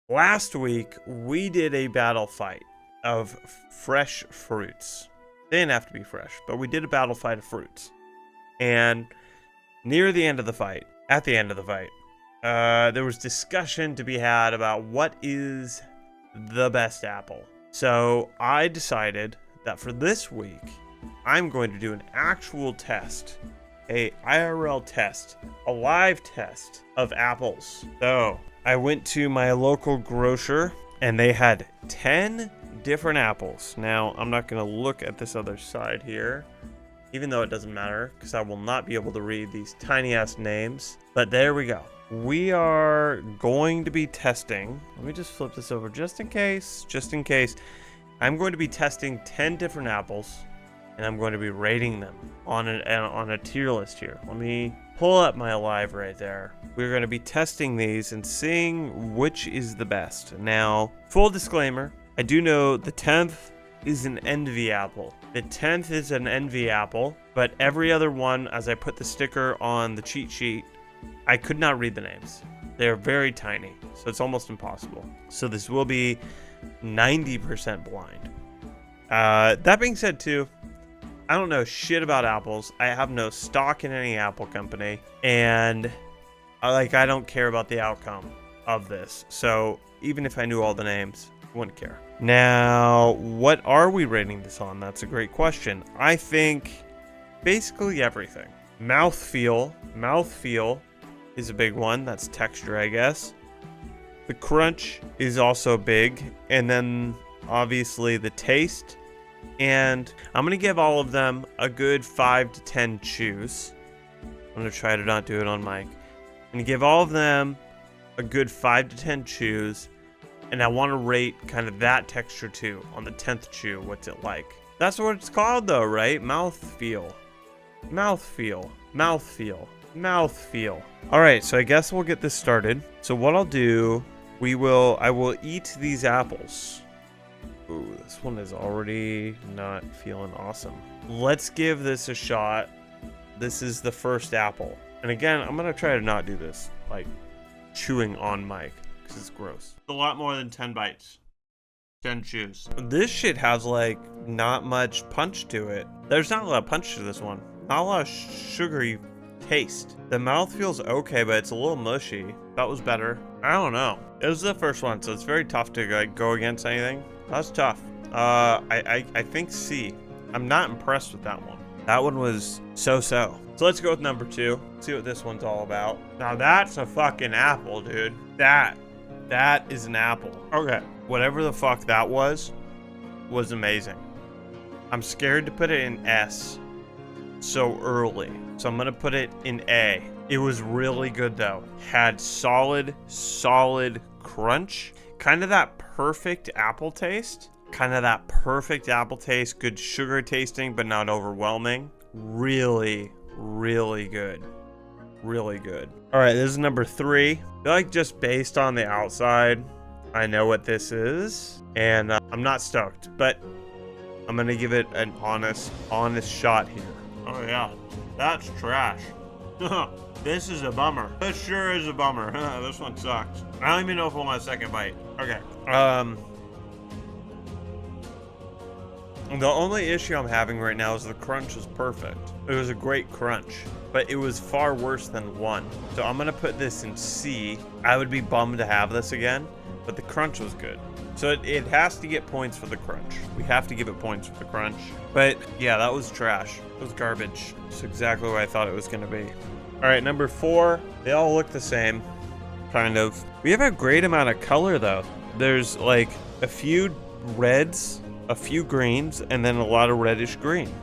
Last week, we did a battle fight of fresh fruits. They didn't have to be fresh, but we did a battle fight of fruits. And near the end of the fight, there was discussion to be had about what is the best apple. So I decided that for this week, I'm going to do an actual test, a IRL test, a live test of apples. So I went to my local grocer and they had 10 different apples. Now, I'm not going to look at this other side here, even though it doesn't matter because I will not be able to read these tiny ass names. But there we go. We are going to be testing. Let me just flip this over just in case. I'm going to be testing 10 different apples and I'm going to be rating them on a tier list here. Let me pull up my live right there. We're going to be testing these and seeing which is the best. Now, full disclaimer, I do know the 10th is an envy apple. The 10th is an envy apple, but every other one, as I put the sticker on the cheat sheet, I could not read the names. They're very tiny, so it's almost impossible. So this will be 90% blind. That being said too, I don't know shit about apples. I have no stock in any apple company, and I don't care about the outcome of this. So even if I knew all the names, I wouldn't care. Now, what are we rating this on? That's a great question. I think basically everything. Mouthfeel is a big one. That's texture, I guess. The crunch is also big, and then obviously the taste. And I'm going to give all of them a good 5 to 10 chews. I'm going to try to not do it on mic. I'm going to give all of them a good 5 to 10 chews. And I want to rate kind of that texture too on the 10th chew. What's it like? That's what it's called though, right? Mouthfeel. All right, so I guess we'll get this started. So what I'll do, I will eat these apples. Ooh, this one is already not feeling awesome. Let's give this a shot. This is the first apple. And again, I'm going to try to not do this, like chewing on mic, because it's gross. A lot more than 10 bites. 10 chews. This shit has like not much punch to it. There's not a lot of punch to this one. Not a lot of sugary taste. The mouth feels okay, but it's a little mushy. That was better. I don't know. It was the first one, so it's very tough to like go against anything. That's tough. I think C. I'm not impressed with that one. That one was so-so. So let's go with number 2. See what this one's all about. Now that's a fucking apple, dude. That is an apple. Okay. Whatever the fuck that was amazing. I'm scared to put it in S so early. So I'm gonna put it in A. It was really good though. Had solid crunch. Kind of that perfect apple taste. Good sugar tasting, but not overwhelming. Really good. Really good. All right, this is number 3. I feel like just based on the outside, I know what this is. And I'm not stoked, but I'm going to give it an honest shot here. Oh yeah, that's trash. This is a bummer. This sure is a bummer. This one sucks. I don't even know if I want a second bite. Okay. The only issue I'm having right now is the crunch was perfect. It was a great crunch, but it was far worse than 1. So I'm gonna put this in C. I would be bummed to have this again, but the crunch was good. So it has to get points for the crunch. We have to give it points for the crunch. But yeah, that was trash. It was garbage. It's exactly what I thought it was gonna be. All right, number 4. They all look the same, kind of. We have a great amount of color though. There's like a few reds, a few greens, and then a lot of reddish green.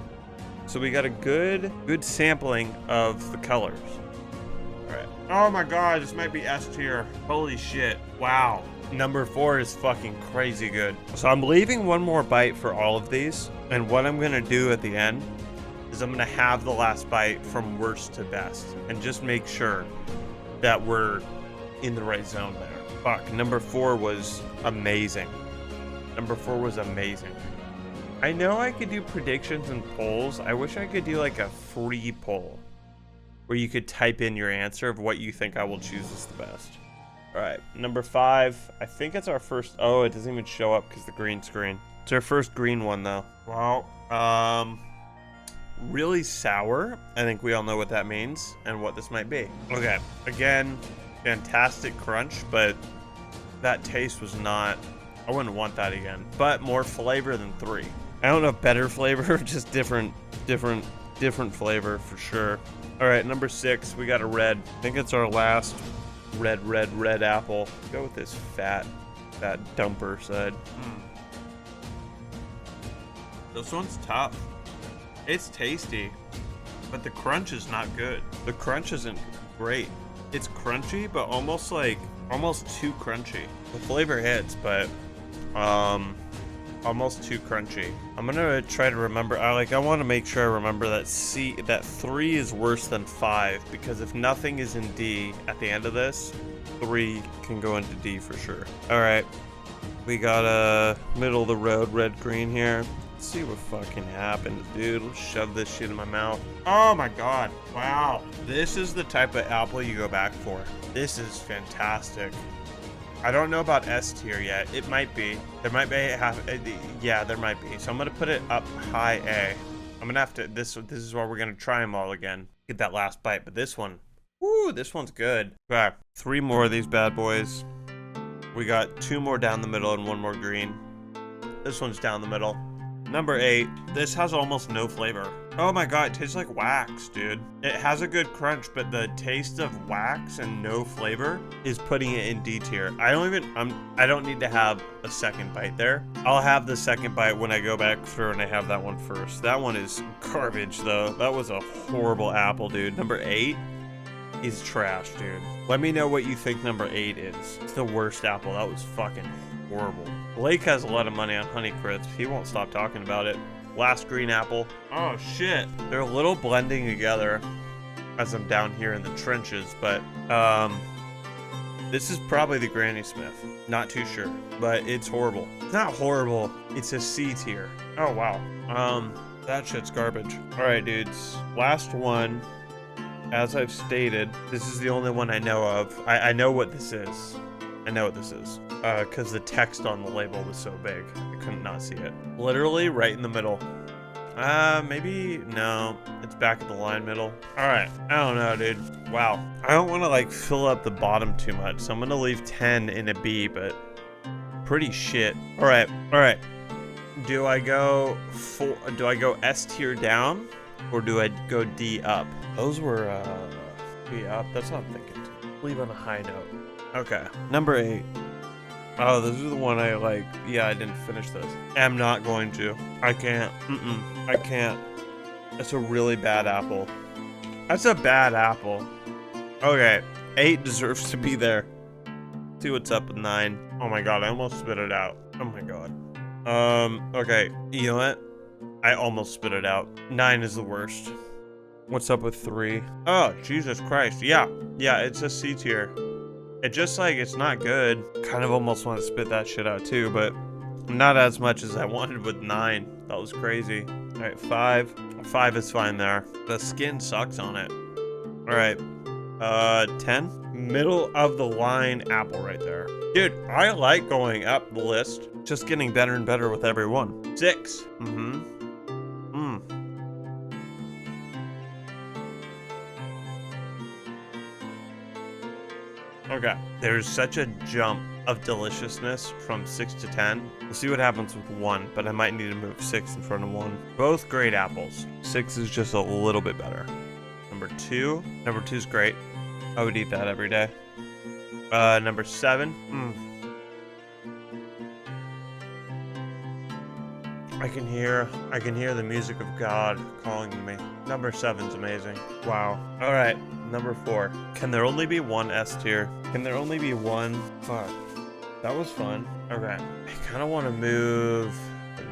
So we got a good sampling of the colors. All right. Oh my God, this might be S tier. Holy shit. Wow. Number 4 is fucking crazy good. So I'm leaving one more bite for all of these. And what I'm gonna do at the end is I'm gonna have the last bite from worst to best and just make sure that we're in the right zone there. Fuck, number 4 was amazing. I know I could do predictions and polls. I wish I could do like a free poll where you could type in your answer of what you think I will choose as the best. All right, number 5. I think it's our first. Oh, it doesn't even show up because the green screen. It's our first green one though. Wow. Really sour. I think we all know what that means and what this might be. Okay, again, fantastic crunch, but that taste was not. I wouldn't want that again. But more flavor than 3. I don't know, better flavor, just different flavor for sure. All right, number 6, we got a red. I think it's our last red apple. Go with this fat dumper side. This one's tough. It's tasty, but the crunch is not good. The crunch isn't great. It's crunchy, but almost too crunchy. The flavor hits, but almost too crunchy. I'm gonna try to remember. I want to make sure I remember that 3 is worse than 5, because if nothing is in D at the end of this, 3 can go into D for sure. All right, we got a middle of the road red green here. Let's see what fucking happens, dude. Let's shove this shit in my mouth. Oh my god! Wow, this is the type of apple you go back for. This is fantastic. I don't know about S tier yet. It might be. There might be yeah, there might be. So I'm gonna put it up high A. I'm gonna have to. This is where we're gonna try them all again. Get that last bite, but this one, woo, this one's good. Okay, 3 more of these bad boys. We got 2 more down the middle and 1 more green. This one's down the middle. Number 8. This has almost no flavor. Oh my god, it tastes like wax, dude. It has a good crunch, but the taste of wax and no flavor is putting it in D tier. I don't need to have a second bite there. I'll have the second bite when I go back through and I have that one first. That one is garbage though. That was a horrible apple, dude. Number 8 is trash, dude. Let me know what you think number 8 is. It's the worst apple. That was fucking horrible. Blake has a lot of money on Honey Crisp. He won't stop talking about it. Last green apple. Oh shit. They're a little blending together as I'm down here in the trenches, but this is probably the Granny Smith. Not too sure, but it's horrible. It's not horrible. It's a C tier. Oh wow. That shit's garbage. All right, dudes. Last one. As I've stated, this is the only one I know of. I know what this is. I know what this is. Because the text on the label was so big. I couldn't not see it. Literally right in the middle. Maybe, no. It's back at the line middle. Alright, I don't know, dude. Wow. I don't want to, fill up the bottom too much, so I'm going to leave 10 in a B, but pretty shit. Alright. Do I go S tier down, or do I go D up? Those were, B up. That's what I'm thinking. Leave on a high note. Okay, number 8. Oh, this is the one I like. Yeah, I didn't finish this. I'm not going to. I can't. I can't. That's a really bad apple. That's a bad apple. Okay, 8 deserves to be there. See what's up with 9. Oh my god, I almost spit it out. Oh my god. Okay, you know what? I almost spit it out. 9 is the worst. What's up with 3? Oh, Jesus Christ. Yeah, it's a C tier. It just it's not good. Kind of almost want to spit that shit out too, but not as much as I wanted with 9. That was crazy. All right, 5. 5 is fine there. The skin sucks on it. All right, 10. Middle of the line apple right there. Dude, I like going up the list. Just getting better and better with every one. 6. Okay, there's such a jump of deliciousness from 6 to 10. We'll see what happens with 1, but I might need to move 6 in front of 1. Both great apples. 6 is just a little bit better. Number 2. Number 2 is great. I would eat that every day. Number 7. I can hear the music of God calling to me. Number 7's amazing. Wow. All right. Number 4. Can there only be one S tier? Can there only be one? Fuck. That was fun. Okay. I kind of want to move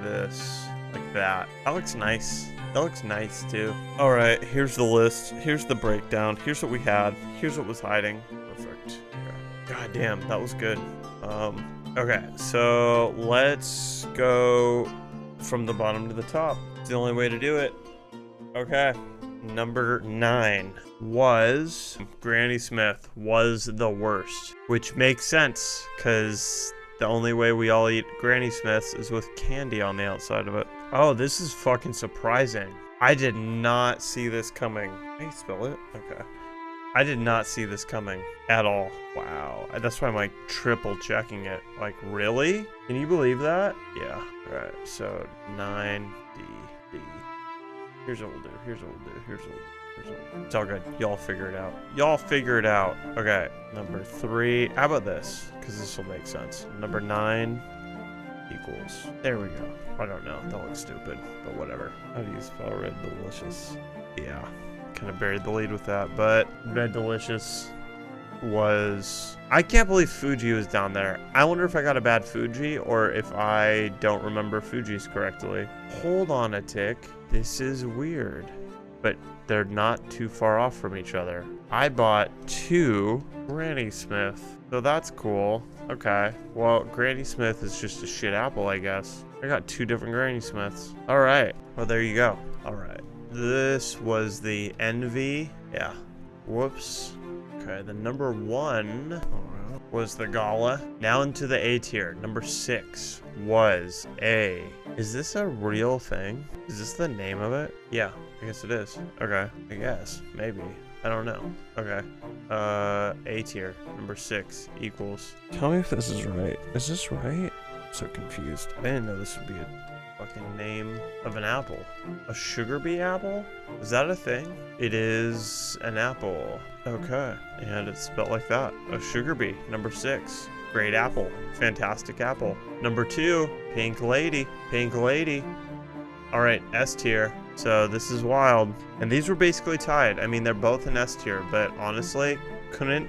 this like that. That looks nice. That looks nice too. All right. Here's the list. Here's the breakdown. Here's what we had. Here's what was hiding. Perfect. Okay. God damn. That was good. Okay. So let's go from the bottom to the top. It's the only way to do it. Okay. Number 9 was Granny Smith was the worst, which makes sense because the only way we all eat Granny Smiths is with candy on the outside of it. Oh, this is fucking surprising. I did not see this coming. Can you spell it? Okay. I did not see this coming at all. Wow. That's why I'm like triple checking it. Like, really? Can you believe that? Yeah. All right. So 9D. Here's what we'll do. Here's what we'll do. Here's what we'll do. Here's what we'll do. It's all good. Y'all figure it out. Y'all figure it out. Okay. Number 3. How about this? Because this will make sense. Number 9 equals. There we go. I don't know. That looks stupid, but whatever. How do you spell Red Delicious? Yeah. Kind of buried the lead with that, but Red Delicious was... I can't believe Fuji was down there. I wonder if I got a bad Fuji or if I don't remember Fuji's correctly. Hold on a tick. This is weird, but they're not too far off from each other. I bought 2 Granny Smith, so that's cool. Okay, well, Granny Smith is just a shit apple, I guess. I got 2 different Granny Smiths. All right, well, there you go. All right. This was the Envy. Yeah. Whoops. Okay, the number 1 was the Gala. Now into the A tier. Number 6 was a... Is this a real thing? Is this the name of it? Yeah, I guess it is. Okay, I guess. Maybe. I don't know. Okay. A tier. Number 6 equals... Tell me if this is right. Is this right? I'm so confused. I didn't know this would be a fucking name of an apple. A sugar bee apple? Is that a thing? It is an apple. Okay. And it's spelled like that. A sugar bee. Number 6. Great apple. Fantastic apple. Number 2. Pink lady. Pink lady. Alright, S tier. So this is wild. And these were basically tied. I mean, they're both in S tier, but honestly, couldn't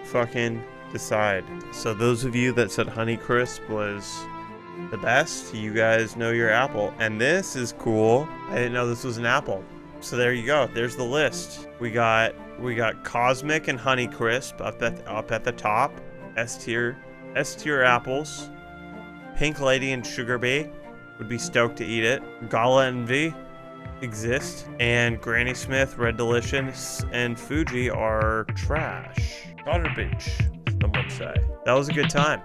fucking decide. So those of you that said Honeycrisp was the best, you guys know your apple. And this is cool. I didn't know this was an apple. So there you go. There's the list. We got Cosmic and Honeycrisp up at the top. S tier apples. Pink Lady and Sugar Bee would be stoked to eat it. Gala Envy exist, and Granny Smith, Red Delicious, and Fuji are trash. Garbage, some would say. That was a good time.